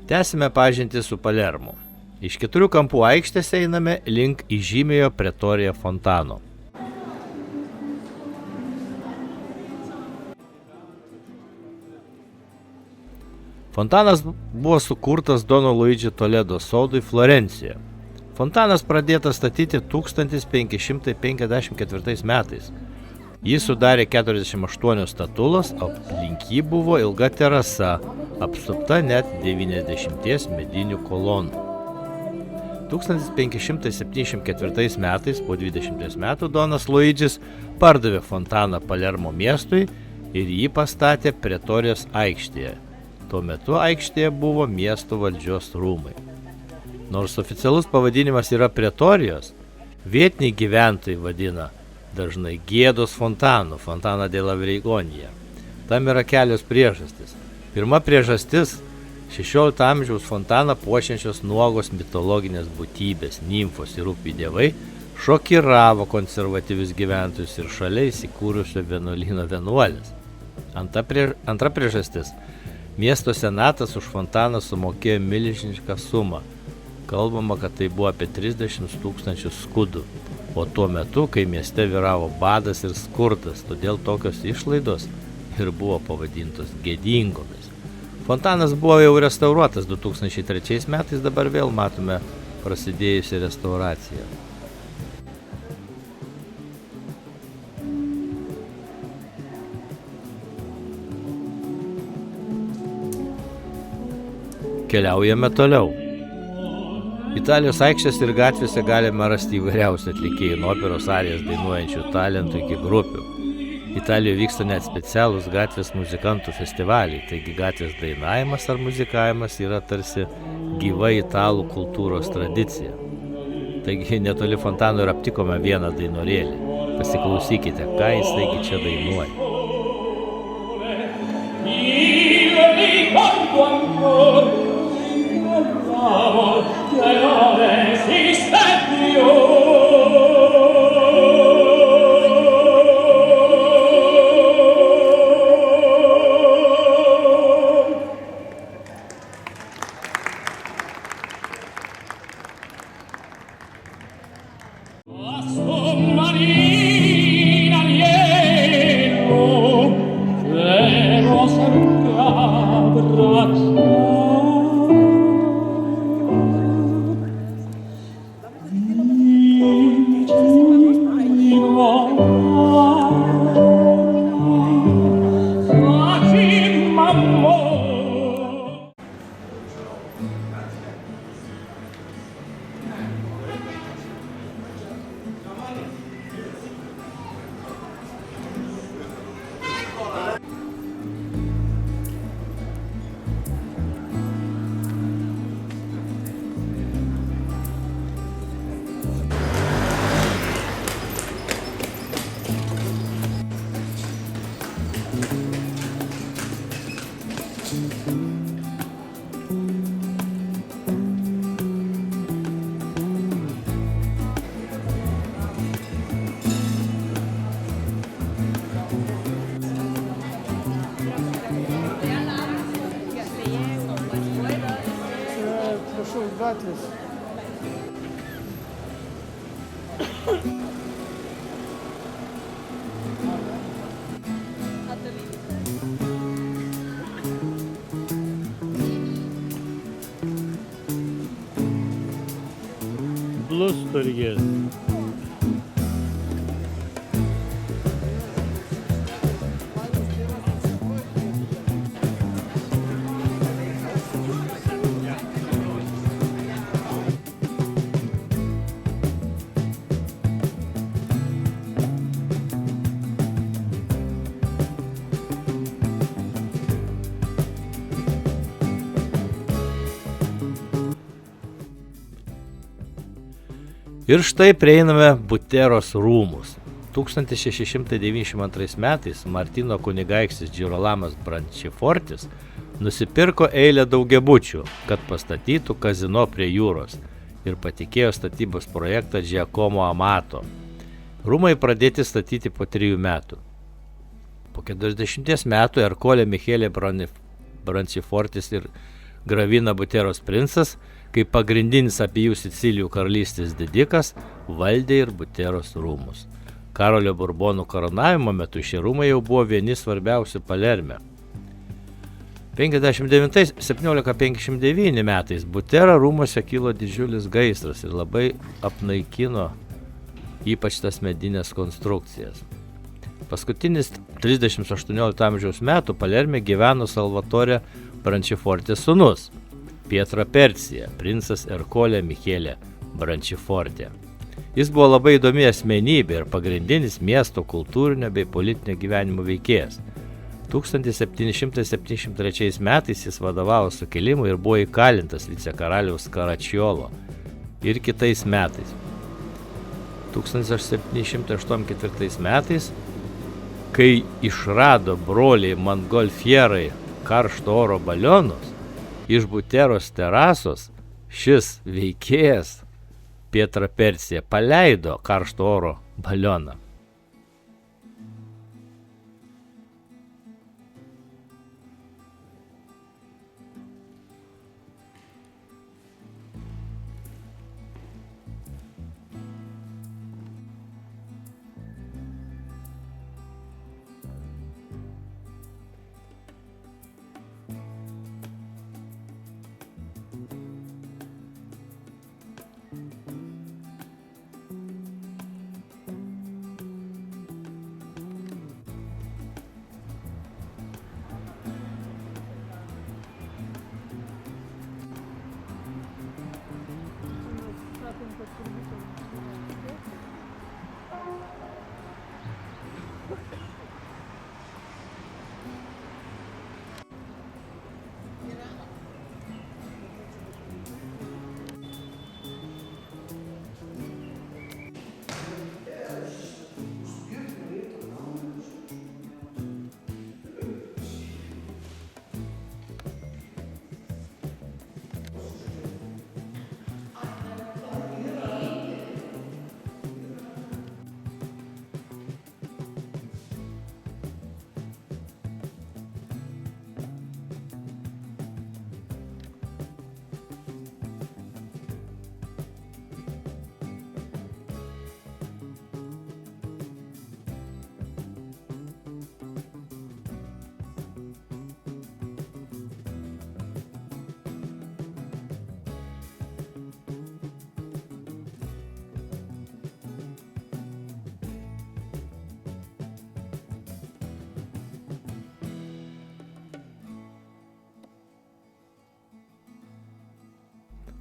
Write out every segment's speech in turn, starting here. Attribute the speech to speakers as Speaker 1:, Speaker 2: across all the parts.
Speaker 1: Tęsime pažintį su Palermu. Iš 4 kampų aikštės einame link įžymiojo Pretorija fontano. Fontanas buvo sukurtas Dono Luigi Toledo sodui Florencijoje. Fontanas pradėtas statyti 1554 metais. Jį sudarė 48 statulos, aplink jį buvo ilga terasa, apsupta net 90 medinių kolonų. 1574 metais, po 20 metų, Donas Luidžis pardavė fontaną Palermo miestui ir jį pastatė Pretorijos aikštėje. Tuo metu aikštėje buvo miesto valdžios rūmai. Nors oficialus pavadinimas yra Pretorijos, vietiniai gyventojai vadina dažnai Gėdos fontanu, Fontana della Vergogna. Tam yra kelios priežastys. Pirma priežastis – 16 amžiaus fontaną puošiančios nuogos mitologinės būtybės, nimfos ir upių dievai šokiravo konservatyvius gyventojus ir šalia įsikūrusio vienuolyno vienuolės. Antra priežastis – miesto senatas už fontaną sumokėjo milžinišką sumą. Kalbama, kad tai buvo apie 30 000 skudų, o tuo metu, kai mieste vyravo badas ir skurdas, todėl tokios išlaidos ir buvo pavadintos gėdingomis. Fontanas buvo jau restauruotas 2003 metais, dabar vėl matome prasidėjusią restauraciją. Keliaujame toliau. Italijos aikštės ir gatvėse galime rasti įvairiausių atlikėjų, nuo operos arijas dainuojančių talentų iki grupių. Italijoje vyksta net specialūs gatvės muzikantų festivaliai, taigi gatvės dainavimas ar muzikavimas yra tarsi gyva italų kultūros tradicija. Taigi netoli fontano ir aptikome vieną dainorėlį. Pasiklausykite, ką jis taigi čia dainuoja.
Speaker 2: Gatvės. Blusturgės.
Speaker 1: Ir štai prieiname Buteros rūmus. 1692 metais Martino kunigaikštis Girolamas Brancifortis nusipirko eilę daugiabučių, kad pastatytų kazino prie jūros ir patikėjo statybos projektą Giacomo Amato. Rūmai pradėti statyti po 3 metų. Po 40 metų Erkolė Michele Brancifortis ir Gravina Buteros princas, kaip pagrindinis abiejų Sicilijų karalystės didikas, valdė ir Buteros rūmus. Karolio Burbonų karūnavimo metu šie rūmai jau buvo vieni svarbiausių Palerme. 1759 metais Butero rūmuose kilo didžiulis gaisras ir labai apnaikino ypač tas medinės konstrukcijas. Paskutinis 30-18 amžiaus metų Palerme gyveno Salvatore Brancifortės sūnus Pietro Percija, princas Erkolė Michele Brancifortė. Jis buvo labai įdomi asmenybė ir pagrindinis miesto kultūrinio bei politinio gyvenimo veikėjas. 1773 metais jis vadovavo sukilimui ir buvo įkalintas vicekaraliaus Karačiolo ir kitais metais. 1784 metais, kai išrado broliai Montgolfierai karšto oro balionus, iš Buteros terasos šis veikėjas Pietro Percija paleido karšto oro balioną.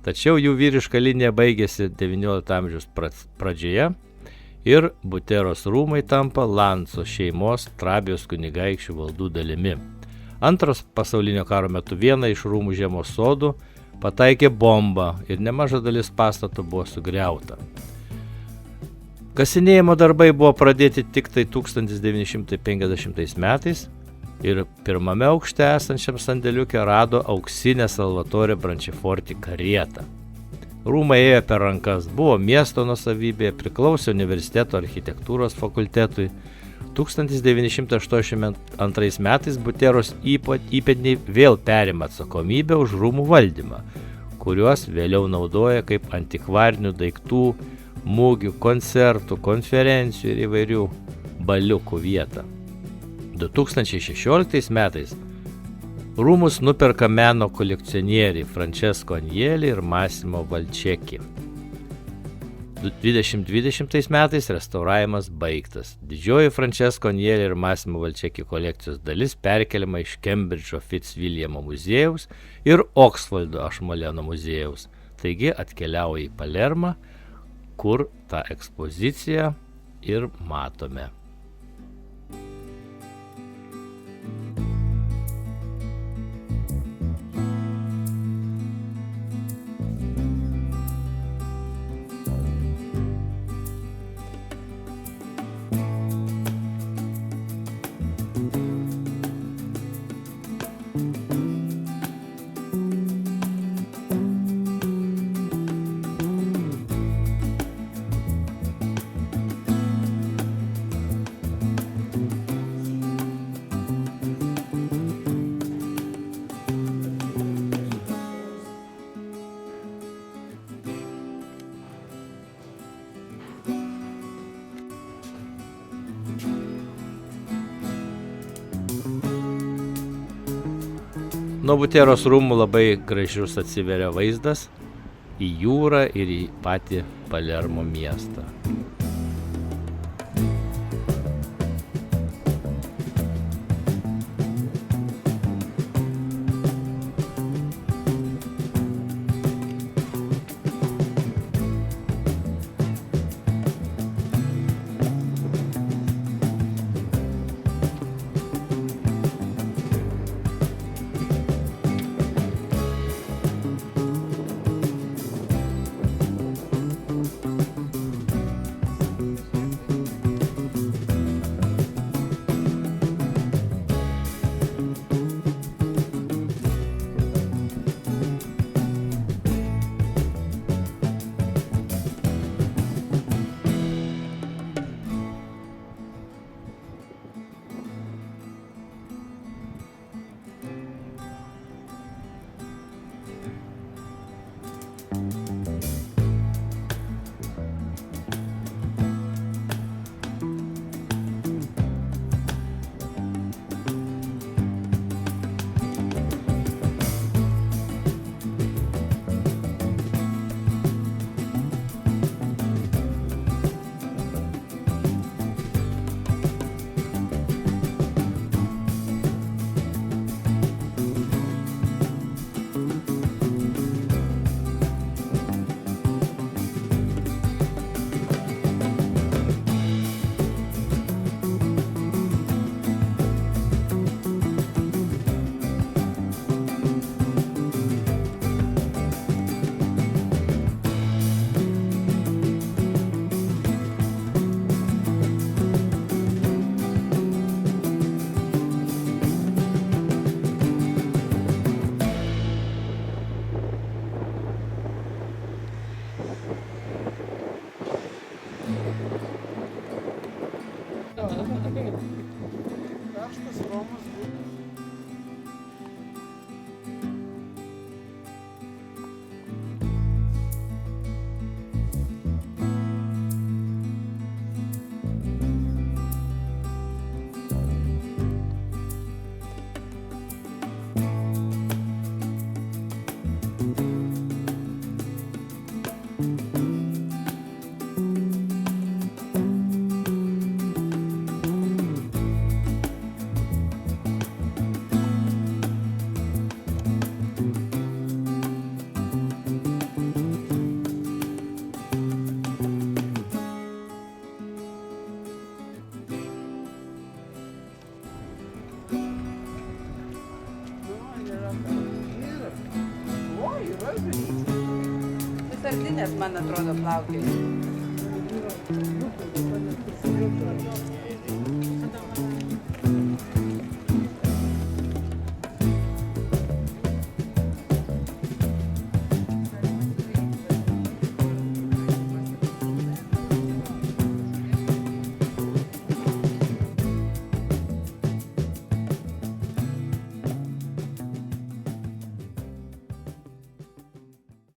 Speaker 1: Tačiau jų vyriška linija baigėsi XIX amžiaus pradžioje ir Buteros rūmai tampa Lanco šeimos Trabijos kunigaikščių valdų dalimi. Antros pasaulinio karo metu vieną iš rūmų žiemos sodų pataikė bomba ir nemaža dalis pastato buvo sugriauta. Kasinėjimo darbai buvo pradėti tik tai 1950 metais ir pirmame aukšte esančiam sandėliuke rado auksinę Salvatore Branciforti karietą. Rūmai ėjo per rankas, buvo miesto nuosavybė, priklausė universiteto architektūros fakultetui. 1982 metais Buteros įpėdiniai vėl perima atsakomybę už rūmų valdymą, kuriuos vėliau naudoja kaip antikvarinių daiktų, mūgių, koncertų, konferencijų ir įvairių baliukų vietą. 2016 metais rūmus nuperka meno kolekcionieriai Francesco Agnelli ir Massimo Valčeki. 2020 metais restauravimas baigtas. Didžioji Francesco Agnelli ir Massimo Valčeki kolekcijos dalis perkeliama iš Kembridžo Fitzwilliamo muziejaus ir Oksfordo Ašmoleno muziejaus. Taigi atkeliauja į Palermą, kur tą ekspoziciją ir matome. Nuo Buteros rūmų labai gražius atsiveria vaizdas į jūrą ir į patį Palermo miestą.
Speaker 2: Karštas Romas buvo.
Speaker 3: Sardinės, man atrodo, plaukė.